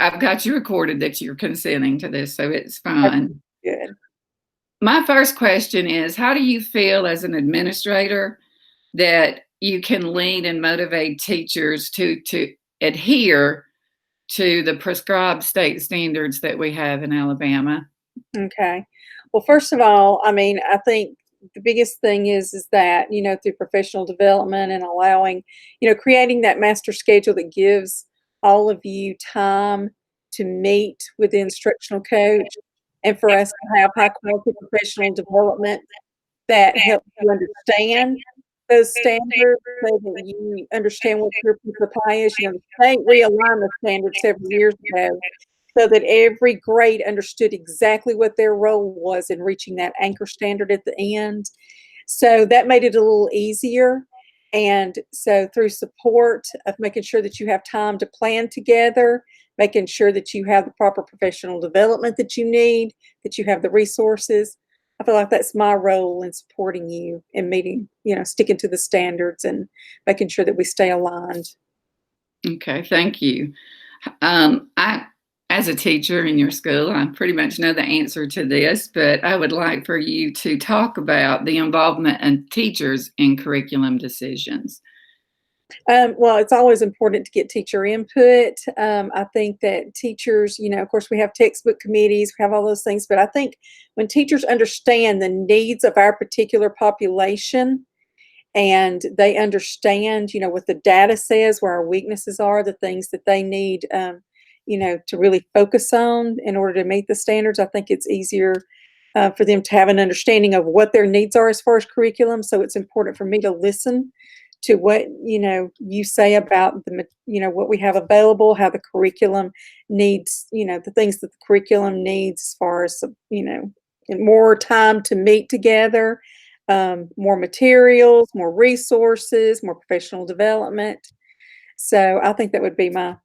I've got you recorded that you're consenting to this, so it's Okay, fine. good. My first question is, how do you feel as an administrator that you can lead and motivate teachers to adhere to the prescribed state standards that we have in Alabama? Okay. Well, first of all, I mean, I think the biggest thing is that, through professional development and allowing, creating that master schedule that gives all of you time to meet with the instructional coach and for us to have high quality professional development that helps you understand those standards so that you understand what your piece of pie is. The state realigned the standards several years ago so that every grade understood exactly what their role was in reaching that anchor standard at the end. So that made it a little easier. And so through support of making sure that you have time to plan together, making sure that you have the proper professional development that you need, that you have the resources, I feel like that's my role in supporting you in meeting, sticking to the standards and making sure that we stay aligned. Okay, thank you. I, as a teacher in your school, I pretty much know the answer to this, but I would like for you to talk about the involvement of teachers in curriculum decisions. Well, it's always important to get teacher input. I think that teachers, of course, we have textbook committees, we have all those things, but I think when teachers understand the needs of our particular population and they understand, what the data says, where our weaknesses are, the things that they need, to really focus on in order to meet the standards, I think it's easier for them to have an understanding of what their needs are as far as curriculum. So it's important for me to listen to what you say about what we have available, how the curriculum needs, the things that the curriculum needs as far as more time to meet together, more materials, more resources, more professional development. So I think that would be my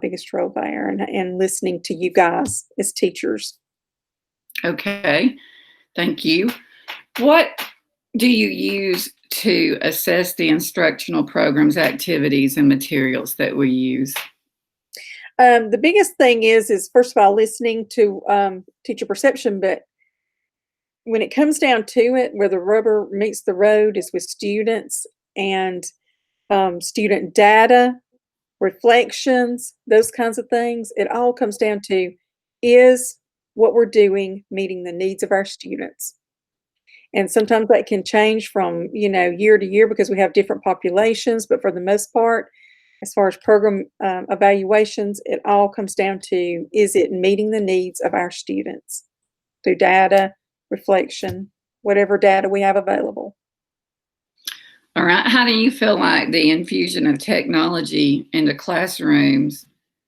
biggest role there, and listening to you guys as teachers. Okay, thank you. What do you use to assess the instructional programs, activities, and materials that we use? The biggest thing is first of all listening to teacher perception, but when it comes down to it, where the rubber meets the road is with students and student data, reflections, those kinds of things. It all comes down to, is what we're doing meeting the needs of our students? And sometimes that can change from, year to year because we have different populations, but for the most part, as far as program evaluations, it all comes down to, is it meeting the needs of our students through data, reflection, whatever data we have available. All right. How do you feel like the infusion of technology into classrooms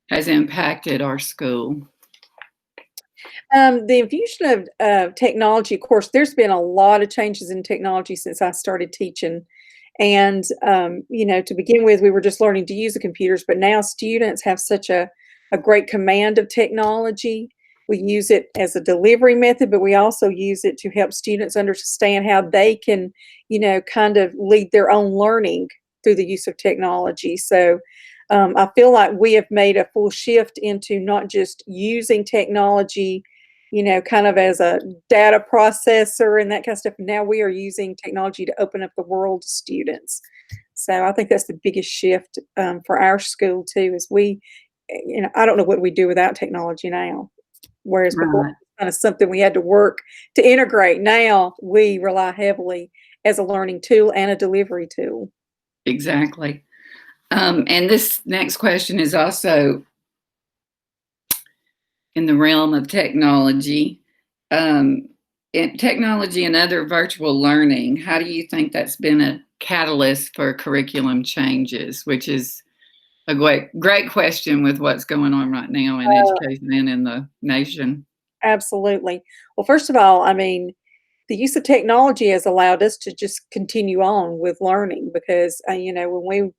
has impacted our school? The infusion of technology, of course, there's been a lot of changes in technology since I started teaching. And, to begin with, we were just learning to use the computers, but now students have such a great command of technology. We use it as a delivery method, but we also use it to help students understand how they can, kind of lead their own learning through the use of technology. So I feel like we have made a full shift into not just using technology, kind of as a data processor and that kind of stuff. Now we are using technology to open up the world to students. So I think that's the biggest shift for our school too, is I don't know what we do without technology now. Whereas before, Right. kind of something we had to work to integrate. Now we rely heavily as a learning tool and a delivery tool. Exactly. And this next question is also in the realm of technology. Technology and other virtual learning, how do you think that's been a catalyst for curriculum changes, which is a great question with what's going on right now in education and in the nation? Absolutely. Well, first of all, I mean, the use of technology has allowed us to just continue on with learning because, when we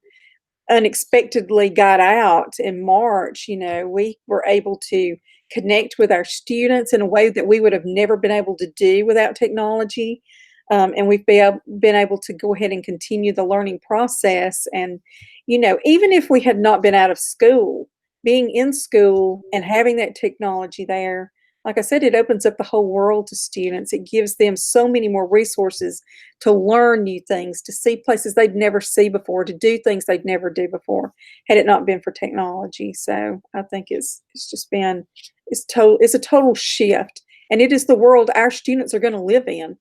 unexpectedly got out in March, we were able to connect with our students in a way that we would have never been able to do without technology. And we've been able to go ahead and continue the learning process. And, even if we had not been out of school, being in school and having that technology there, like I said, it opens up the whole world to students. It gives them so many more resources to learn new things, to see places they'd never see before, to do things they'd never do before, had it not been for technology. So I think it's just been it's a total shift, and it is the world our students are going to live in.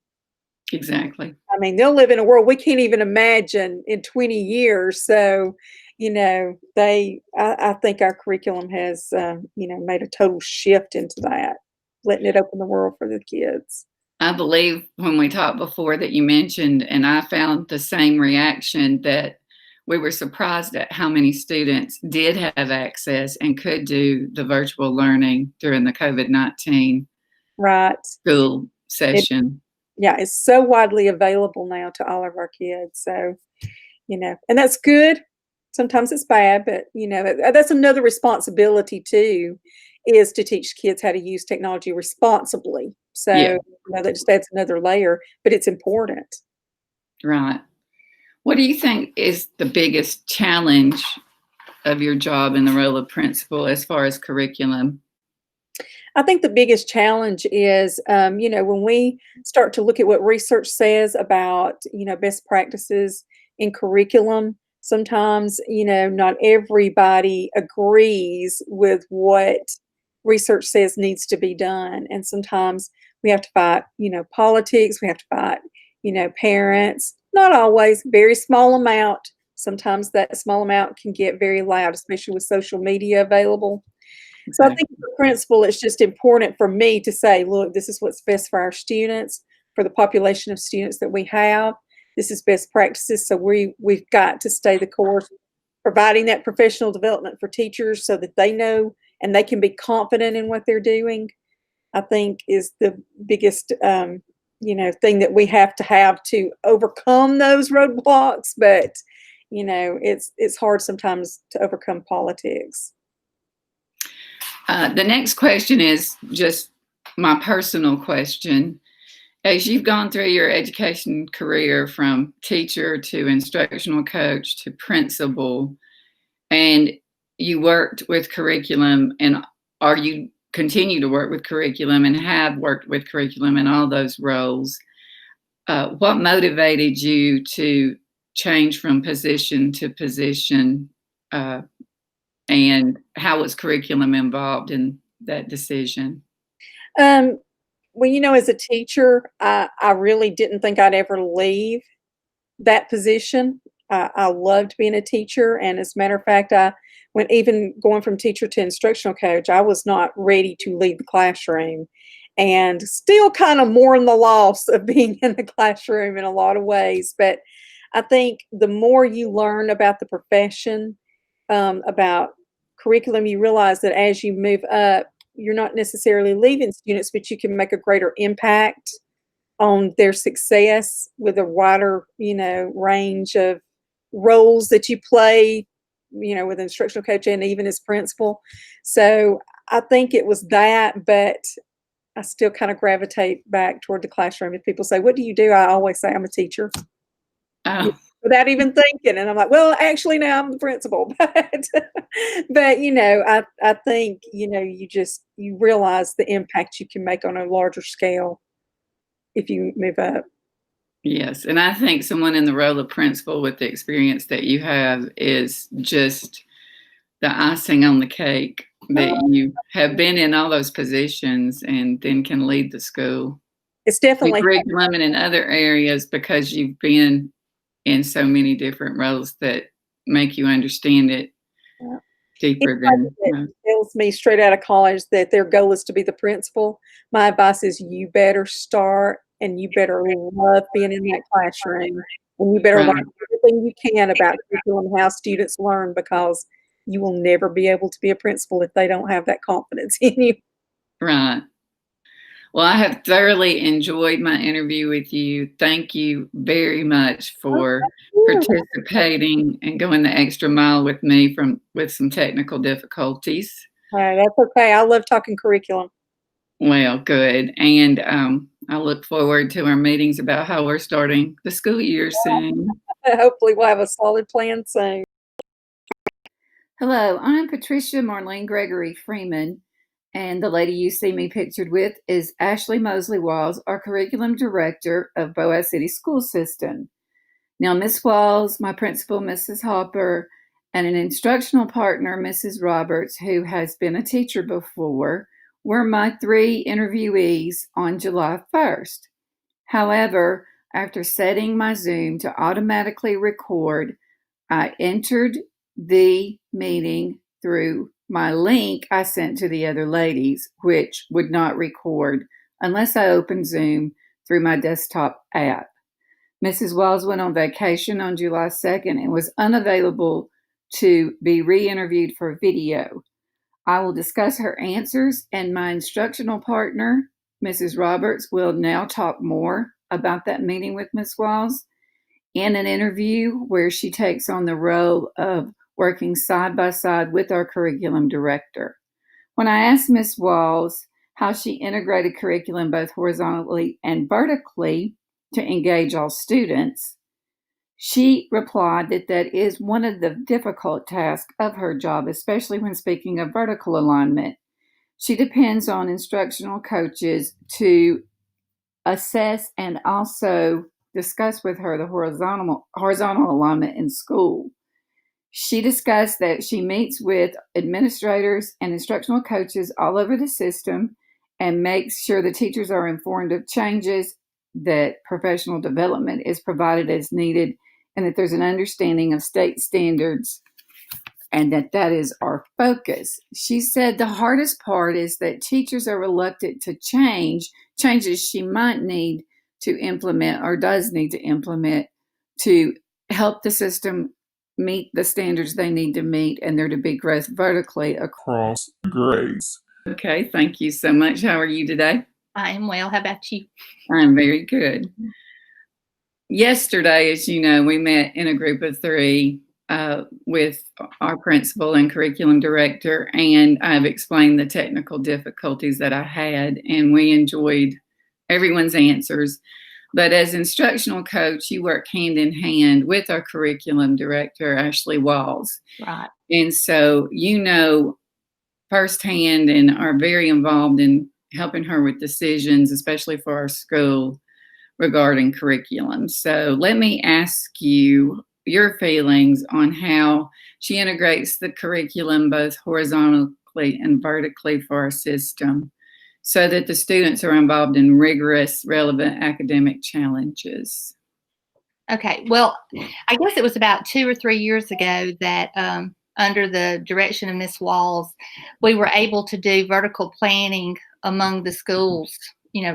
Exactly. I mean, they'll live in a world we can't even imagine in 20 years. So, I think our curriculum has, made a total shift into that, letting it open the world for the kids. I believe when we talked before that you mentioned, and I found the same reaction, that we were surprised at how many students did have access and could do the virtual learning during the COVID-19 Right. school It, session. yeah, it's so widely available now to all of our kids. So, and that's good. Sometimes it's bad, but that's another responsibility too, is to teach kids how to use technology responsibly. So, Yeah, that just adds another layer, but it's important. right. What do you think is the biggest challenge of your job in the role of principal as far as curriculum? I think the biggest challenge is, when we start to look at what research says about, best practices in curriculum, sometimes, not everybody agrees with what research says needs to be done. And sometimes we have to fight, politics, we have to fight, parents, not always, very small amount. Sometimes that small amount can get very loud, especially with social media available. So I think Exactly. as a principal, it's just important for me to say, look, this is what's best for our students, for the population of students that we have. This is best practices. So we've got to stay the course, providing that professional development for teachers so that they know and they can be confident in what they're doing. I think is the biggest thing that we have to overcome those roadblocks. But it's hard sometimes to overcome politics. The next question is just my personal question. As you've gone through your education career from teacher to instructional coach to principal, and you worked with curriculum, and are you continue to work with curriculum and have worked with curriculum in all those roles, what motivated you to change from position to position, uh, and how was curriculum involved in that decision? Um, well, as a teacher, I really didn't think I'd ever leave that position. I loved being a teacher, and as a matter of fact, when even going from teacher to instructional coach, I was not ready to leave the classroom, and still kind of mourn the loss of being in the classroom in a lot of ways. But I think the more you learn about the profession, about curriculum, you realize that as you move up, you're not necessarily leaving students, but you can make a greater impact on their success with a wider, range of roles that you play, with instructional coach and even as principal. So I think it was that, but I still kind of gravitate back toward the classroom. If people say, "What do you do?" I always say, "I'm a teacher," Oh, without even thinking. And I'm like, "Well, actually, now I'm the principal." But I think you realize the impact you can make on a larger scale if you move up. yes, and I think someone in the role of principal with the experience that you have is just the icing on the cake, that you have been in all those positions and then can lead the school It's in definitely curriculum and in other areas because you've been in so many different roles that make you understand it yeah. deeper Anybody than that most. tells me straight out of college that their goal is to be the principal, my advice is you better start and you better love being in that classroom, and you better learn Right, everything you can about curriculum and how students learn, because you will never be able to be a principal if they don't have that confidence in you. right. Well, I have thoroughly enjoyed my interview with you. Thank you very much Oh, for thank you. participating and going the extra mile with me from with some technical difficulties. That's okay. I love talking curriculum. Well, good. And I look forward to our meetings about how we're starting the school year soon. Hopefully, we'll have a solid plan soon. Hello, I'm Patricia Marlene Gregory Freeman, and the lady you see me pictured with is Ashley Mosley Walls, our curriculum director of Boaz City School System. Now, Miss Walls, my principal, Mrs. Hopper, and an instructional partner, Mrs. Roberts, who has been a teacher before, were my 3 interviewees on July 1st. However, after setting my Zoom to automatically record, I entered the meeting through my link I sent to the other ladies, which would not record unless I opened Zoom through my desktop app. Mrs. Walls went on vacation on July 2nd and was unavailable to be re interviewed for video. I will discuss her answers, and my instructional partner, Mrs. Roberts, will now talk more about that meeting with Ms. Walls in an interview where she takes on the role of working side by side with our curriculum director. When I asked Ms. Walls how she integrated curriculum both horizontally and vertically to engage all students, she replied that that is one of the difficult tasks of her job, especially when speaking of vertical alignment. She depends on instructional coaches to assess and also discuss with her the horizontal alignment in school. She discussed that she meets with administrators and instructional coaches all over the system and makes sure the teachers are informed of changes, that professional development is provided as needed, and that there's an understanding of state standards, and that is our focus. She said the hardest part is that teachers are reluctant to changes she might need to implement or does need to implement to help the system meet the standards they need to meet, and they're to be growth vertically across grades. Okay, thank you so much. How are you today? I am well. How about you? I'm very good. Yesterday, as you know, we met in a group of 3 with our principal and curriculum director, and I've explained the technical difficulties that I had, and we enjoyed everyone's answers. But as instructional coach, you work hand in hand with our curriculum director, Ashley Walls. Right. And so you know firsthand and are very involved in helping her with decisions, especially for our school regarding curriculum. So let me ask you your feelings on how she integrates the curriculum both horizontally and vertically for our system so that the students are involved in rigorous, relevant academic challenges. Okay. Well, I guess it was about 2 or 3 years ago that under the direction of Miss Walls, we were able to do vertical planning among the schools,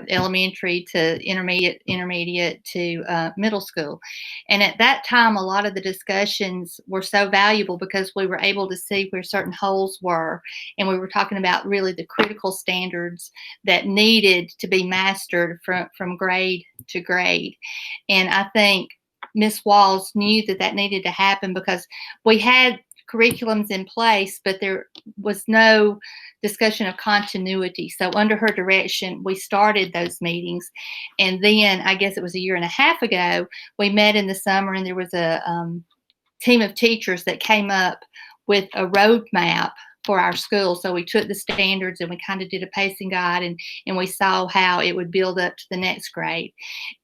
elementary to intermediate to middle school. And at that time, a lot of the discussions were so valuable because we were able to see where certain holes were. And we were talking about really the critical standards that needed to be mastered from grade to grade. And I think Miss Walls knew that needed to happen because we had curriculums in place, but there was no discussion of continuity. So under her direction, we started those meetings. And then I guess it was a year and a half ago, we met in the summer, and there was a team of teachers that came up with a roadmap for our school. So we took the standards and we kind of did a pacing guide, and we saw how it would build up to the next grade.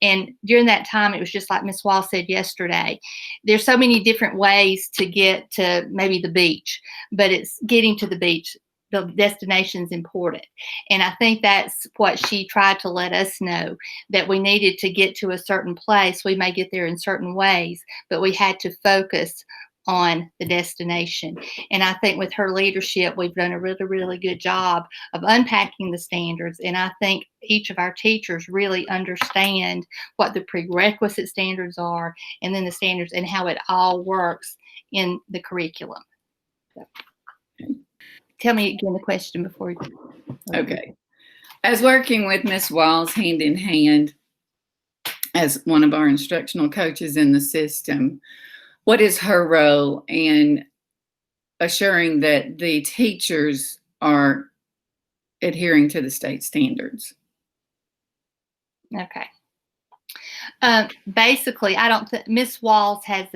And during that time, it was just like Ms. Wall said yesterday, there's so many different ways to get to maybe the beach, but it's getting to the beach. The destination is important. And I think that's what she tried to let us know, that we needed to get to a certain place. We may get there in certain ways, but we had to focus on the destination. And I think with her leadership, we've done a really, really good job of unpacking the standards. And I think each of our teachers really understand what the prerequisite standards are, and then the standards and how it all works in the curriculum. So, tell me again the question before you. Okay. As working with Ms. Walls hand in hand as one of our instructional coaches in the system, what is her role in assuring that the teachers are adhering to the state standards? Okay. Basically, I don't think Ms. Walls has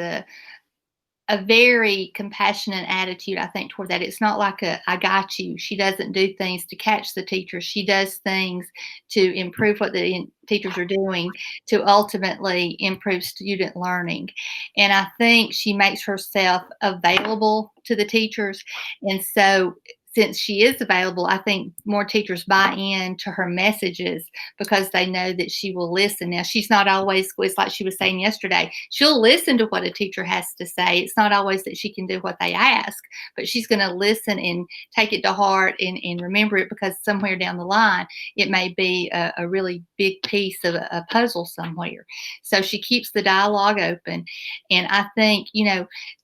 a very compassionate attitude, I think, toward that. It's not like I got you. She doesn't do things to catch the teachers. She does things to improve what the teachers are doing to ultimately improve student learning. And I think she makes herself available to the teachers. And so since she is available, I think more teachers buy in to her messages because they know that she will listen. Now, she's not always, it's like she was saying yesterday, she'll listen to what a teacher has to say. It's not always that she can do what they ask, but she's going to listen and take it to heart and remember it, because somewhere down the line, it may be a really big piece of a puzzle somewhere. So she keeps the dialogue open. And I think,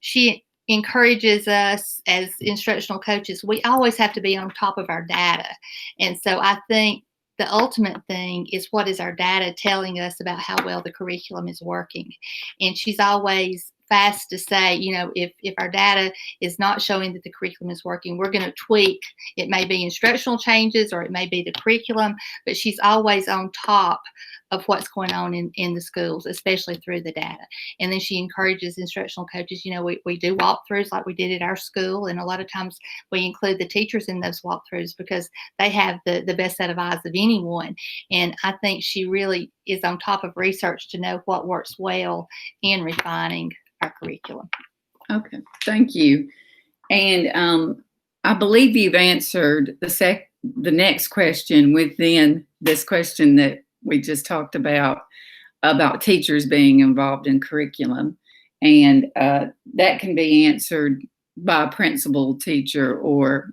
she encourages us as instructional coaches. We always have to be on top of our data. And so I think the ultimate thing is, what is our data telling us about how well the curriculum is working? And she's always fast to say, if our data is not showing that the curriculum is working, we're going to tweak. It may be instructional changes or it may be the curriculum, but she's always on top of what's going on in the schools, especially through the data. And then she encourages instructional coaches. We do walkthroughs like we did at our school, and a lot of times we include the teachers in those walkthroughs because they have the best set of eyes of anyone. And I think she really is on top of research to know what works well in refining our curriculum. Okay, thank you. And I believe you've answered the next question within this question that we just talked about teachers being involved in curriculum. And that can be answered by a principal, teacher, or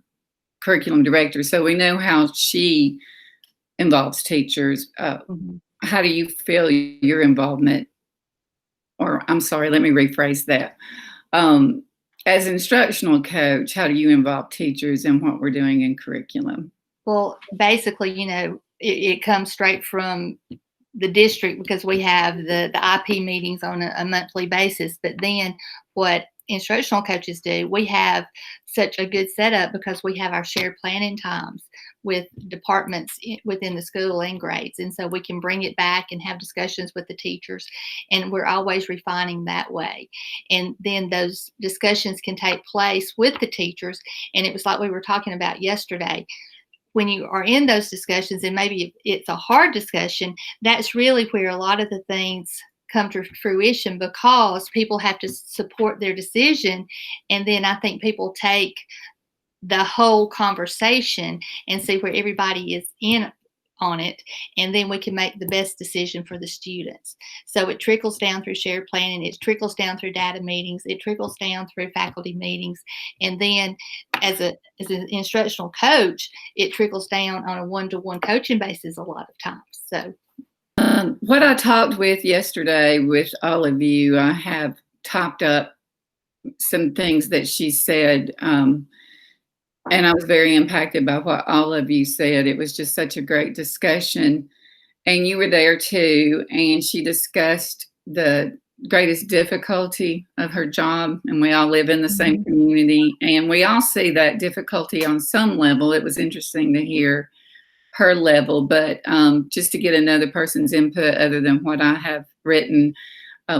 curriculum director. So we know how she involves teachers. How do you feel your involvement, or I'm sorry, let me rephrase that. As instructional coach, how do you involve teachers in what we're doing in curriculum? Well, basically, it comes straight from the district because we have the IP meetings on a monthly basis. But then what instructional coaches do, we have such a good setup because we have our shared planning times with departments within the school and grades. And so we can bring it back and have discussions with the teachers, and we're always refining that way. And then those discussions can take place with the teachers. And it was like we were talking about yesterday. When you are in those discussions, and maybe it's a hard discussion, that's really where a lot of the things come to fruition, because people have to support their decision. And then I think people take the whole conversation and see where everybody is in on it, and then we can make the best decision for the students. So it trickles down through shared planning, it trickles down through data meetings, it trickles down through faculty meetings, and then as an instructional coach, it trickles down on a one-to-one coaching basis a lot of times. So what I talked with yesterday with all of you, I have topped up some things that she said, and I was very impacted by what all of you said. It was just such a great discussion. And you were there too. And she discussed the greatest difficulty of her job. And we all live in the same community. And we all see that difficulty on some level. It was interesting to hear her level. But just to get another person's input other than what I have written,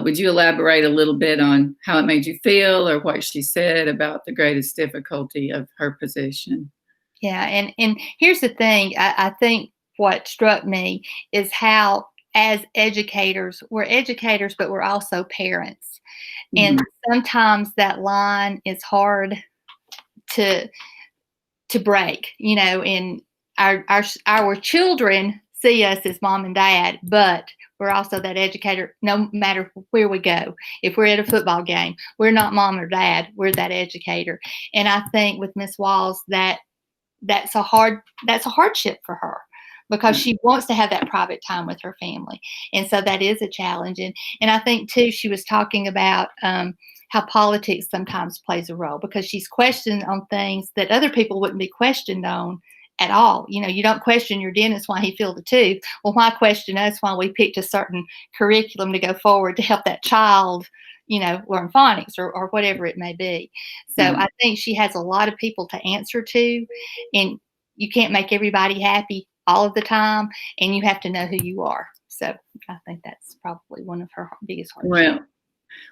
would you elaborate a little bit on how it made you feel, or what she said about the greatest difficulty of her position? Yeah, and here's the thing. I think what struck me is how, as educators, we're educators, but we're also parents. And sometimes that line is hard to break, and our children see us as mom and dad, but we're also that educator no matter where we go. If we're at a football game, we're not mom or dad, we're that educator. And I think with Miss Walls, that's a hardship for her, because she wants to have that private time with her family. And so that is a challenge. And I think too, she was talking about how politics sometimes plays a role, because she's questioned on things that other people wouldn't be questioned on at all. You don't question your dentist why he filled the tooth. Well, why question us why we picked a certain curriculum to go forward to help that child, learn phonics or whatever it may be. So I think she has a lot of people to answer to, and you can't make everybody happy all of the time, and you have to know who you are. So I think that's probably one of her biggest hardships. Well,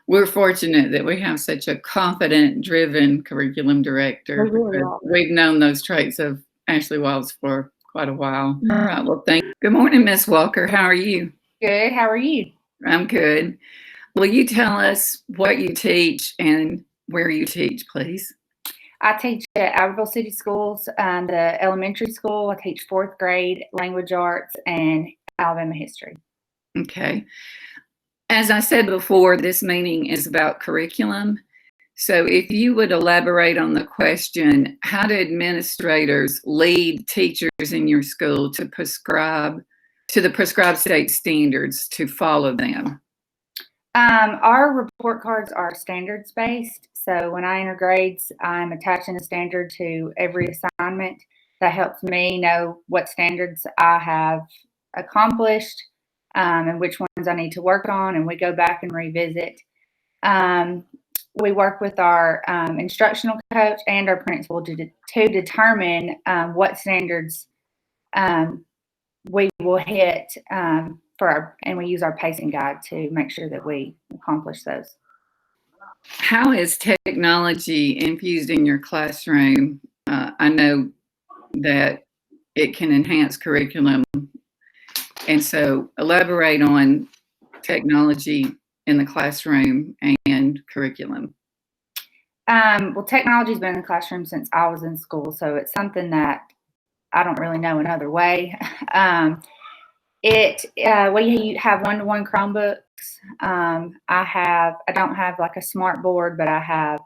We're fortunate that we have such a confident, driven curriculum director. We really because are. We've known those traits of Ashley Walls for quite a while. All right. Well, thank you. Good morning, Miss Walker. How are you? Good. How are you? I'm good. Will you tell us what you teach and where you teach, please? I teach at Albertville City Schools, the elementary school. I teach 4th grade language arts and Alabama history. Okay. As I said before, this meeting is about curriculum. So if you would elaborate on the question, how do administrators lead teachers in your school to prescribe to the prescribed state standards to follow them? Our report cards are standards based. So when I enter grades, I'm attaching a standard to every assignment. That helps me know what standards I have accomplished and which ones I need to work on. And we go back and revisit. We work with our instructional coach and our principal to determine what standards we will hit and we use our pacing guide to make sure that we accomplish those. How is technology infused in your classroom? I know that it can enhance curriculum. And so elaborate on technology in the classroom and curriculum. Well, technology's been in the classroom since I was in school, so it's something that I don't really know another way. We have one-to-one Chromebooks. I don't have like a smart board, but I have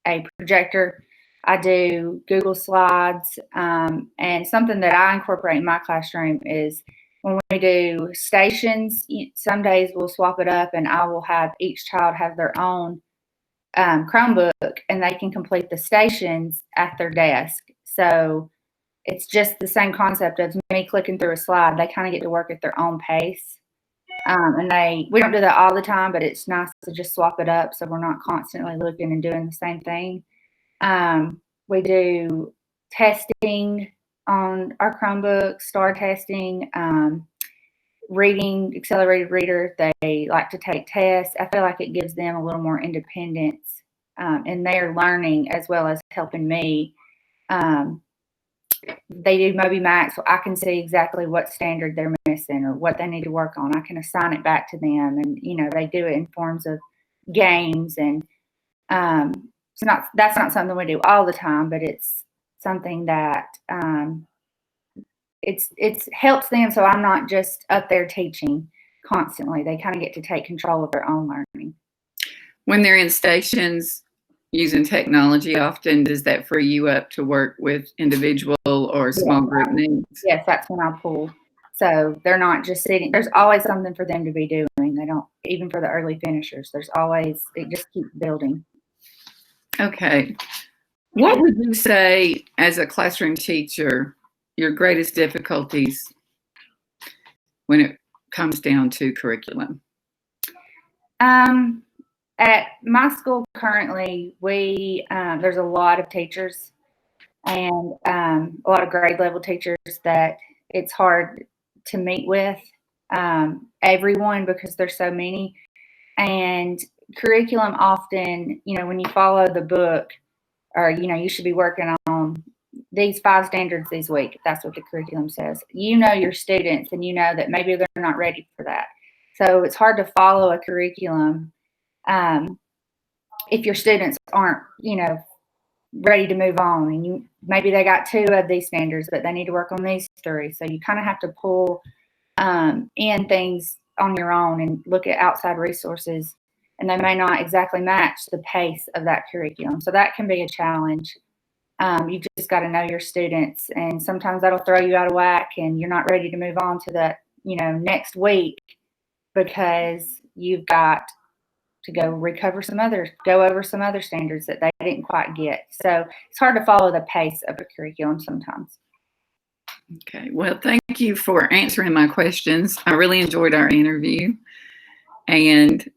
a projector. I do Google Slides, and something that I incorporate in my classroom is when we do stations, some days we'll swap it up and I will have each child have their own Chromebook and they can complete the stations at their desk. So it's just the same concept of me clicking through a slide. They kind of get to work at their own pace. And we don't do that all the time, but it's nice to just swap it up so we're not constantly looking and doing the same thing. We do testing on our Chromebook, STAR testing, reading, accelerated reader. They like to take tests. I feel like it gives them a little more independence in their learning as well as helping me. They do Moby Max, so I can see exactly what standard they're missing or what they need to work on. I can assign it back to them, and they do it in forms of games, and that's not something we do all the time, but it's something that it's helps them. So I'm not just up there teaching constantly. They kind of get to take control of their own learning. When they're in stations using technology, often does that free you up to work with individual or small group needs? Yes, that's when I pull. So they're not just sitting. There's always something for them to be doing. They don't, even for the early finishers, it just keeps building. Okay. What would you say as a classroom teacher, your greatest difficulties when it comes down to curriculum? At my school currently, there's a lot of teachers and a lot of grade level teachers that it's hard to meet with everyone because there's so many. And curriculum often, when you follow the book, or you should be working on these 5 standards this week. That's what the curriculum says. Your students, and that maybe they're not ready for that. So it's hard to follow a curriculum if your students aren't, ready to move on, and maybe they got 2 of these standards, but they need to work on these 3. So you kind of have to pull in things on your own and look at outside resources, and they may not exactly match the pace of that curriculum. So that can be a challenge. You've just got to know your students, and sometimes that'll throw you out of whack and you're not ready to move on to that, next week because you've got to go over some other standards that they didn't quite get. So it's hard to follow the pace of a curriculum sometimes. Okay. Well, thank you for answering my questions. I really enjoyed our interview. And